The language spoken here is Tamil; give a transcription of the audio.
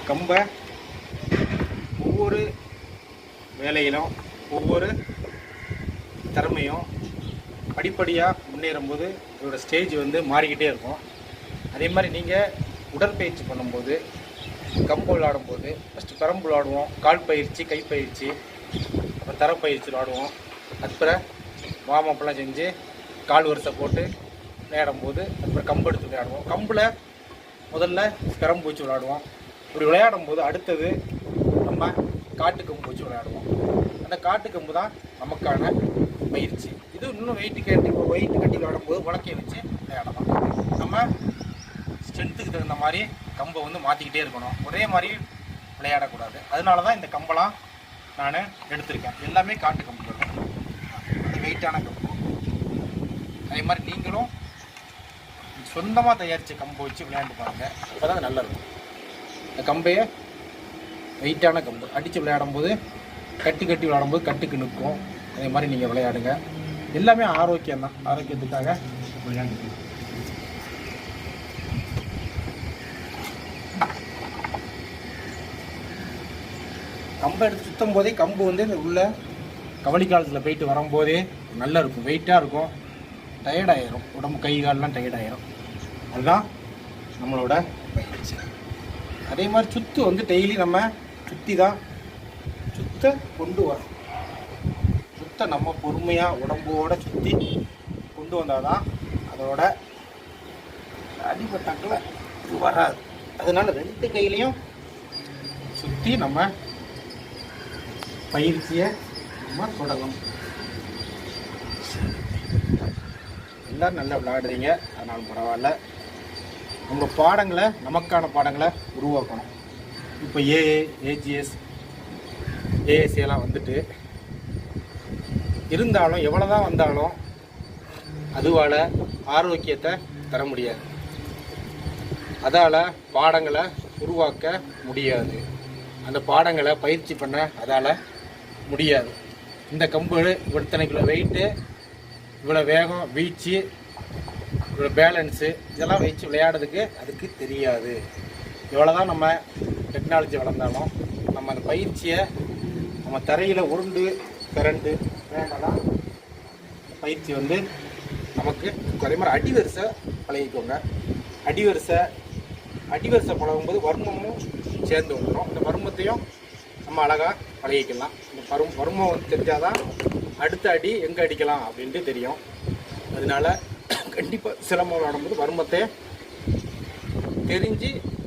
கம்பை ஒவ்வொரு வேலையிலும் ஒவ்வொரு திறமையும் படிப்படியாக முன்னேறும்போது இதோட ஸ்டேஜ் வந்து மாறிக்கிட்டே இருக்கும். அதே மாதிரி நீங்கள் உடற்பயிற்சி பண்ணும்போது கம்பு விளாடும்போது ஃபஸ்ட்டு பெரம்பு விளாடுவோம், கால் பயிற்சி, கைப்பயிற்சி, அப்புறம் தரப்பயிற்சி விளாடுவோம். அதுக்கப்புறம் வார்மப்லாம் செஞ்சு கால் வரிசை போட்டு விளையாடும்போது அதுக்கப்புறம் கம்பு எடுத்து விளையாடுவோம். கம்பில் முதல்ல பெரம்பு வச்சு விளையாடுவோம். இப்படி விளையாடும்போது அடுத்தது நம்ம காட்டு கம்பு வச்சு விளையாடுவோம். அந்த காட்டு கம்பு தான் நமக்கான பயிற்சி. இது இன்னும் வெயிட்டு கட்டி விளையாடும்போது உலக்கையை வச்சு விளையாடலாம். நம்ம ஸ்ட்ரென்த்துக்கு தகுந்த மாதிரி கம்பை வந்து மாற்றிக்கிட்டே இருக்கணும், ஒரே மாதிரி விளையாடக்கூடாது. அதனால தான் இந்த கம்பெல்லாம் நான் எடுத்திருக்கேன். எல்லாமே காட்டு கம்பு, அது வெயிட்டான கம்பு. அதே மாதிரி நீங்களும் சொந்தமாக தயாரித்த கம்பை வச்சு விளையாண்டு பாருங்கள், அப்போ தான் நல்லா இருக்கும். இந்த கம்பையை வெயிட்டான கம்பு அடித்து விளையாடும்போது கட்டி விளையாடும்போது கட்டுக்கு நிற்கும். அதே மாதிரி நீங்கள் விளையாடுங்க. எல்லாமே ஆரோக்கியம் தான், ஆரோக்கியத்துக்காக விளையாண்டு. கம்பை எடுத்து சுற்றும் போதே கம்பு வந்து இந்த உள்ள கவலி காலத்தில் போயிட்டு வரும்போதே நல்லா இருக்கும், வெயிட்டாக இருக்கும், டயர்டாயிரும், உடம்பு கை காலெலாம் டயர்டாயிரும். அதுதான் நம்மளோட பயிற்சி. அதே மாதிரி சுற்று வந்து டெய்லி நம்ம சுற்றி தான் சுத்த கொண்டு வரோம். சுத்த நம்ம பொறுமையாக உடம்போட சுற்றி கொண்டு வந்தால் தான் அதோட அடிபட்டாக்கில் இது வராது. அதனால 2 கையிலையும் சுற்றி நம்ம பயிற்சியை நம்ம தொடங்கணும். எல்லோரும் நல்லா விளையாடுறீங்க, அதனால் பரவாயில்ல. நம்ம பாடங்களை, நமக்கான பாடங்களை உருவாக்கணும். இப்போ ஏஜிஎஸ் ஏஎஸ்சியெல்லாம் வந்துட்டு இருந்தாலும் எவ்வளோ தான் வந்தாலும் அதுவால் ஆரோக்கியத்தை தர முடியாது, அதால் பாடங்களை உருவாக்க முடியாது, அந்த பாடங்களை பயிற்சி பண்ண அதால் முடியாது. இந்த கம்பு இத்தனை கிலோ வெயிட்டு, இவ்வளோ வேகம், வீச்சு, இவ்வளோ பேலன்ஸு, இதெல்லாம் வச்சு விளையாடுறதுக்கு அதுக்கு தெரியாது. எவ்வளோ தான் நம்ம டெக்னாலஜி வளர்ந்தாலும் நம்ம அந்த பயிற்சியை நம்ம தரையில் உருண்டு திரண்டு வேண்டாம். பயிற்சி வந்து நமக்கு அதே மாதிரி அடிவரிசை பழகிக்கோங்க. அடிவரிசை பழகும்போது வர்மமும் சேர்ந்து வந்துடும். இந்த வர்மத்தையும் நம்ம அழகாக பழகிக்கலாம். இந்த வர்மம் வந்து தெரிஞ்சால் தான் அடுத்த அடி எங்கே அடிக்கலாம் அப்படின்ட்டு தெரியும். அதனால கண்டிப்பாக சிலம்பம் விளையாடும்போது வர்மத்தை தெரிஞ்சு